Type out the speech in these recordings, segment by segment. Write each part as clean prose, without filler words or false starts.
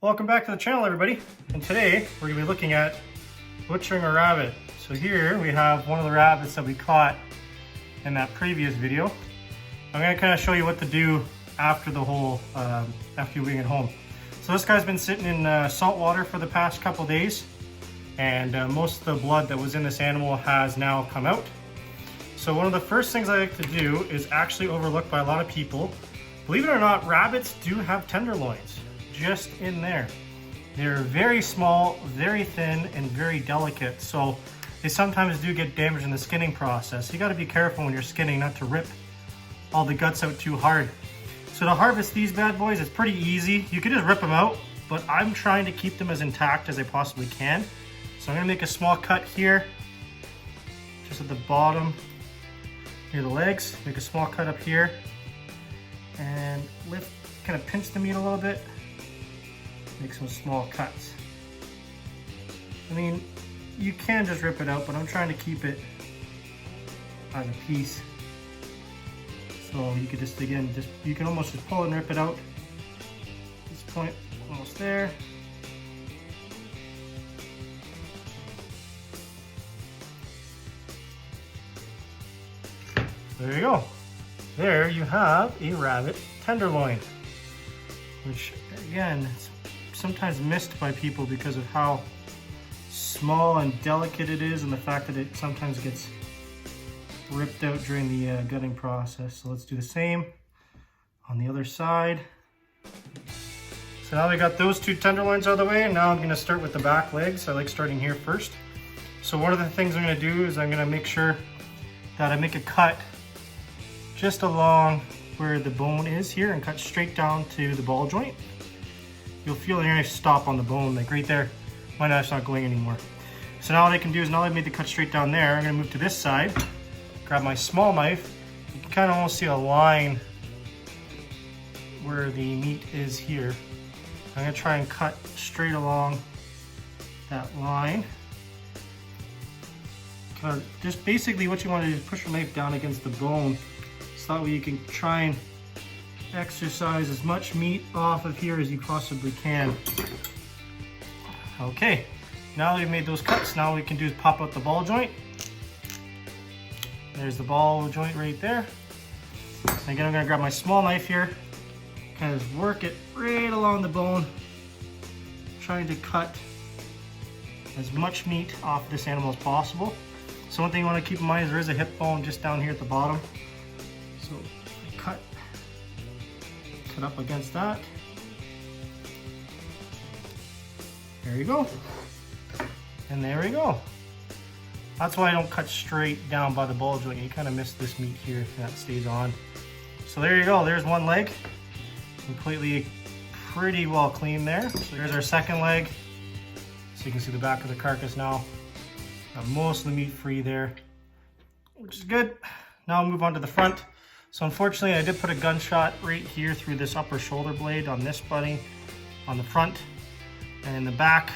Welcome back to the channel, everybody. And today we're going to be looking at butchering a rabbit. So here we have one of the rabbits that we caught in that previous video. I'm going to kind of show you what to do after the whole, after you bring it home. So this guy's been sitting in salt water for the past couple days, and most of the blood that was in this animal has now come out. So one of the first things I like to do is actually overlooked by a lot of people. Believe it or not, rabbits do have tenderloins just in there. They're very small, very thin, and very delicate, so they sometimes do get damaged in the skinning process. You got to be careful when you're skinning not to rip all the guts out too hard. So to harvest these bad boys, it's pretty easy. You can just rip them out, but I'm trying to keep them as intact as I possibly can. So I'm going to make a small cut here, just at the bottom near the legs. Make a small cut up here, and lift, kind of pinch the meat a little bit. Make some small cuts. I mean, you can just rip it out, but I'm trying to keep it as a piece. So you could just, again, you can almost just pull and rip it out. At this point, almost there. There you go. There you have a rabbit tenderloin, which again, it's sometimes missed by people because of how small and delicate it is and the fact that it sometimes gets ripped out during the gutting process. So let's do the same on the other side. So now we got those two tenderloins out of the way, and now I'm going to start with the back legs. I like starting here first. So one of the things I'm going to do is I'm going to make sure that I make a cut just along where the bone is here and cut straight down to the ball joint. You'll feel a nice stop on the bone, like right there. My knife's not going anymore. So now what I can do is, now I've made the cut straight down there, I'm gonna move to this side, grab my small knife. You can kind of almost see a line where the meat is here. I'm gonna try and cut straight along that line. Kind of just basically what you want to do is push your knife down against the bone, so that way you can try and exercise as much meat off of here as you possibly can. Okay, now that we've made those cuts, now what we can do is pop out the ball joint. There's the ball joint right there. Again, I'm gonna grab my small knife here, kind of work it right along the bone, trying to cut as much meat off this animal as possible. So one thing you want to keep in mind is there is a hip bone just down here at the bottom. So cut up against that. There you go. And there we go. That's why I don't cut straight down by the ball joint. You kind of miss this meat here if that stays on. So there you go. There's one leg. Completely pretty well clean there. So there's our second leg. So you can see the back of the carcass now. Got most of the meat free there, which is good. Now I'll move on to the front. So unfortunately, I did put a gunshot right here through this upper shoulder blade on this bunny on the front, and the back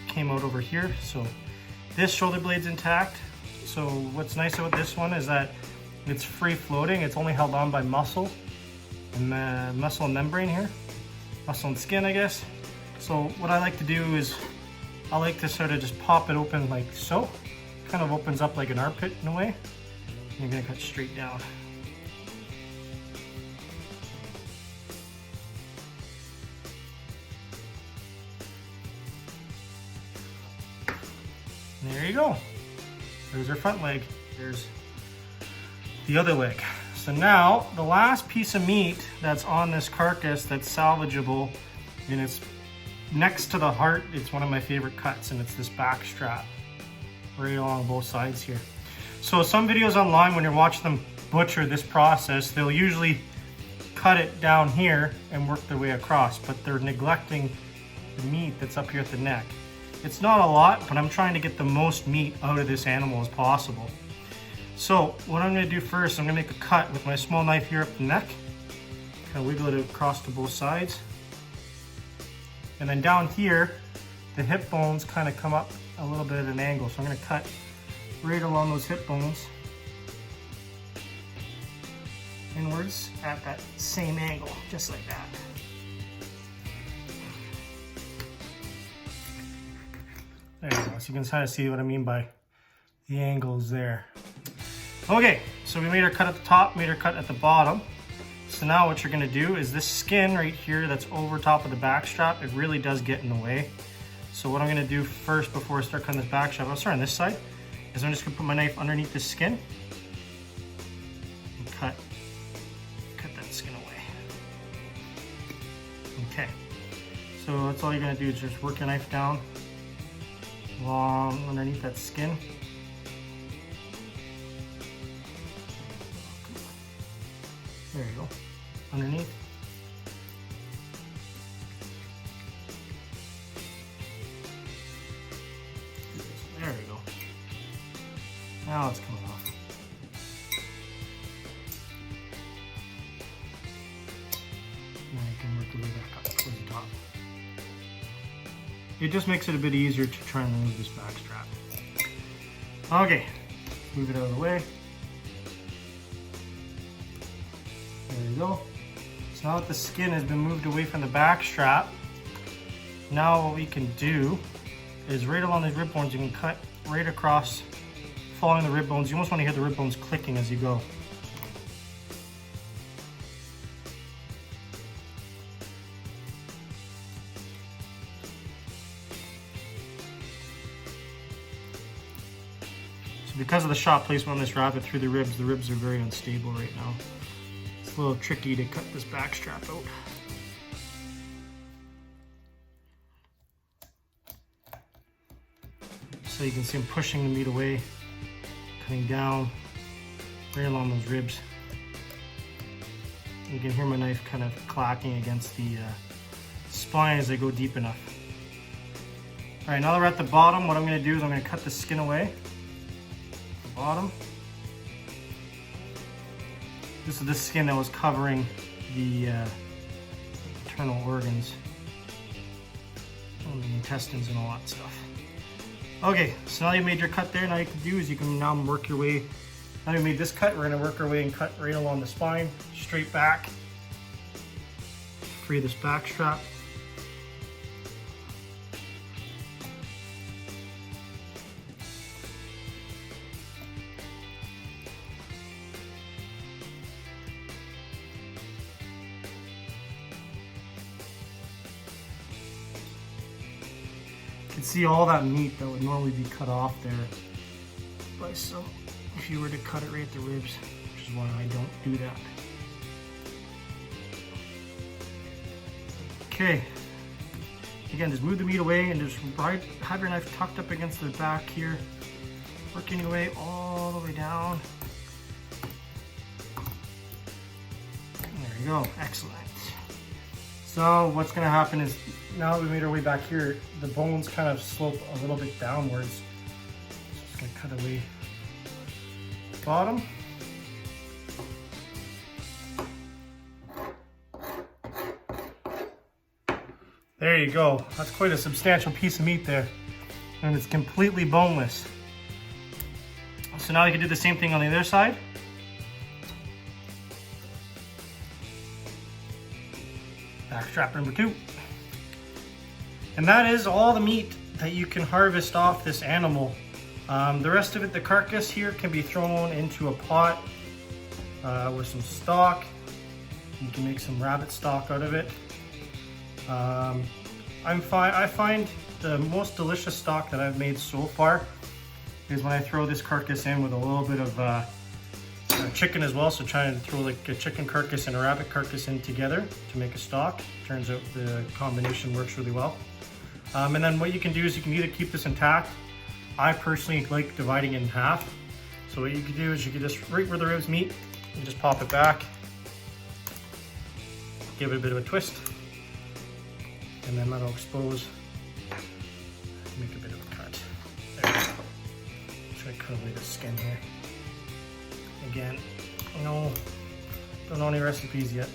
came out over here. So this shoulder blade's intact. So what's nice about this one is that it's free floating. It's only held on by muscle and muscle and membrane here, muscle and skin, I guess. So what I like to do is I like to sort of just pop it open like so. Kind of opens up like an armpit in a way. And you're gonna cut straight down. There you go. There's our front leg. There's the other leg. So now the last piece of meat that's on this carcass that's salvageable, and it's next to the heart, it's one of my favorite cuts, and it's this back strap right along both sides here. So some videos online, when you're watching them butcher this process, they'll usually cut it down here and work their way across, but they're neglecting the meat that's up here at the neck. It's not a lot, but I'm trying to get the most meat out of this animal as possible. So what I'm going to do first, I'm going to make a cut with my small knife here up the neck. Kind of wiggle it across to both sides. And then down here, the hip bones kind of come up a little bit at an angle. So I'm going to cut right along those hip bones inwards at that same angle, just like that. There you go. So you can kind of see what I mean by the angles there. Okay, so we made our cut at the top, made our cut at the bottom. So now what you're gonna do is this skin right here that's over top of the back strap, it really does get in the way. So what I'm gonna do first before I start cutting this back strap, I'll start on this side, is I'm just gonna put my knife underneath the skin and cut that skin away. Okay, so that's all you're gonna do is just work your knife down along underneath that skin. There you go, underneath. There we go. Now it's coming off. Now you can work your way back up towards the top. It just makes it a bit easier to try and remove this back strap. Okay, move it out of the way. There you go. So now that the skin has been moved away from the back strap, now what we can do is right along these rib bones, you can cut right across, following the rib bones. You almost want to hear the rib bones clicking as you go. So because of the shot placement on this rabbit through the ribs are very unstable right now. It's a little tricky to cut this back strap out. So you can see I'm pushing the meat away, cutting down right along those ribs. You can hear my knife kind of clacking against the spine as I go deep enough. All right, now that we're at the bottom, what I'm gonna do is I'm gonna cut the skin away. The bottom. This is the skin that was covering the internal organs, and the intestines and all that stuff. Okay, so now you made your cut there. Now you can do is you can now work your way. Now we made this cut, we're gonna work our way and cut right along the spine, straight back. Free this back strap. You can see all that meat that would normally be cut off there by some, if you were to cut it right at the ribs, which is why I don't do that. Okay, again, just move the meat away and just have your knife tucked up against the back here, working your way all the way down. There you go, excellent. So what's gonna happen is, now that we made our way back here, the bones kind of slope a little bit downwards. So just gonna cut away the bottom. There you go. That's quite a substantial piece of meat there. And it's completely boneless. So now you can do the same thing on the other side. Back strap number 2. And that is all the meat that you can harvest off this animal. The rest of it, the carcass here, can be thrown into a pot with some stock. You can make some rabbit stock out of it. I find the most delicious stock that I've made so far is when I throw this carcass in with a little bit of chicken as well. So trying to throw like a chicken carcass and a rabbit carcass in together to make a stock. Turns out the combination works really well. And then what you can do is you can either keep this intact. I personally like dividing it in half. So what you can do is you can just, right where the ribs meet, you just pop it back, give it a bit of a twist, and then that'll expose, make a bit of a cut. There we go. Just gonna cut away the skin here. Again, don't know any recipes yet.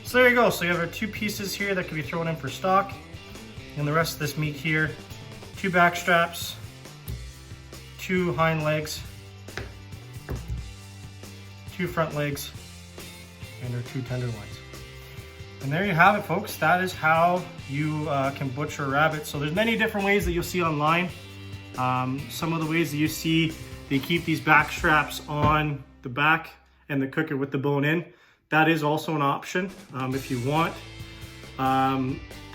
So there you go. So you have our 2 pieces here that can be thrown in for stock. And the rest of this meat here, 2 back straps, 2 hind legs, 2 front legs, and our 2 tenderloins. And there you have it, folks. That is how you can butcher a rabbit. So there's many different ways that you'll see online. Some of the ways that you see, they keep these back straps on the back and they cook it with the bone in. That is also an option if you want.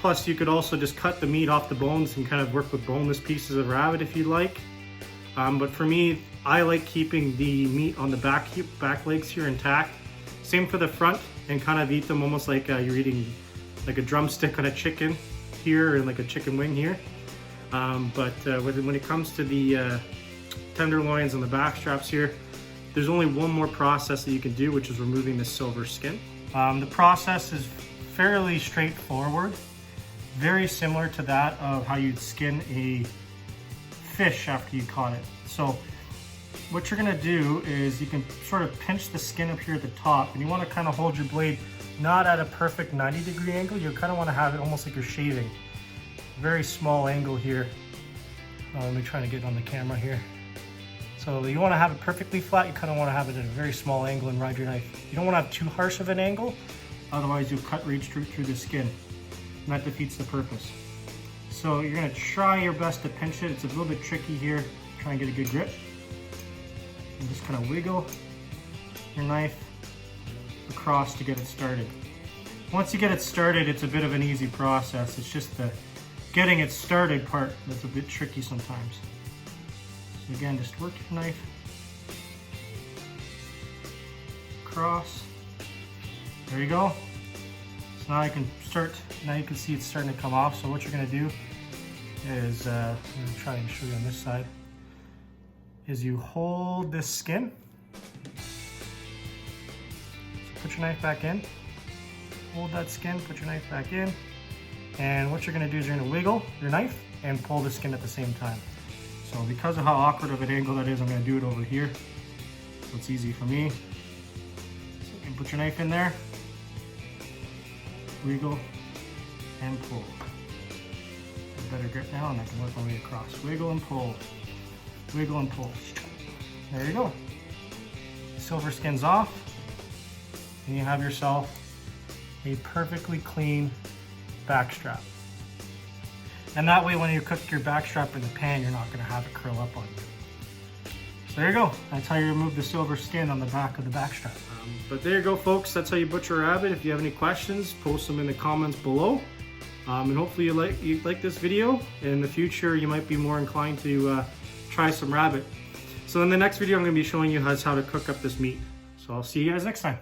Plus you could also just cut the meat off the bones and kind of work with boneless pieces of rabbit if you like. But for me, I like keeping the meat on the back legs here intact. Same for the front, and kind of eat them almost like you're eating like a drumstick on a chicken here, and like a chicken wing here. But when it comes to the tenderloins and the back straps here, there's only one more process that you can do, which is removing the silver skin. The process is fairly straightforward, very similar to that of how you'd skin a fish after you caught it. So what you're gonna do is you can sort of pinch the skin up here at the top, and you wanna kind of hold your blade not at a perfect 90-degree angle. You kind of wanna have it almost like you're shaving. Very small angle here. Let me try to get it on the camera here. So you wanna have it perfectly flat. You kind of wanna have it at a very small angle and ride your knife. You don't wanna have too harsh of an angle, otherwise you'll cut right through the skin. And that defeats the purpose. So you're gonna try your best to pinch it. It's a little bit tricky here. Try and get a good grip. And just kind of wiggle your knife across to get it started. Once you get it started, it's a bit of an easy process. It's just the getting it started part that's a bit tricky sometimes. So again, just work your knife across. There you go. So now I can start, now you can see it's starting to come off. So what you're gonna do is, I'm gonna try and show you on this side, is you hold this skin. So put your knife back in, hold that skin, put your knife back in, and what you're gonna do is you're gonna wiggle your knife and pull the skin at the same time. So because of how awkward of an angle that is, I'm gonna do it over here, so it's easy for me. So you can put your knife in there, wiggle, and pull. A better grip now, and I can work my way across. Wiggle and pull. Wiggle and pull. There you go. Silver skin's off, and you have yourself a perfectly clean back strap. And that way, when you cook your back strap in the pan, you're not going to have it curl up on you. So there you go. That's how you remove the silver skin on the back of the back strap. But there you go, folks. That's how you butcher a rabbit. If you have any questions, post them in the comments below. And hopefully you like this video. And in the future, you might be more inclined to try some rabbit. So in the next video, I'm going to be showing you how to cook up this meat. So I'll see you guys next time.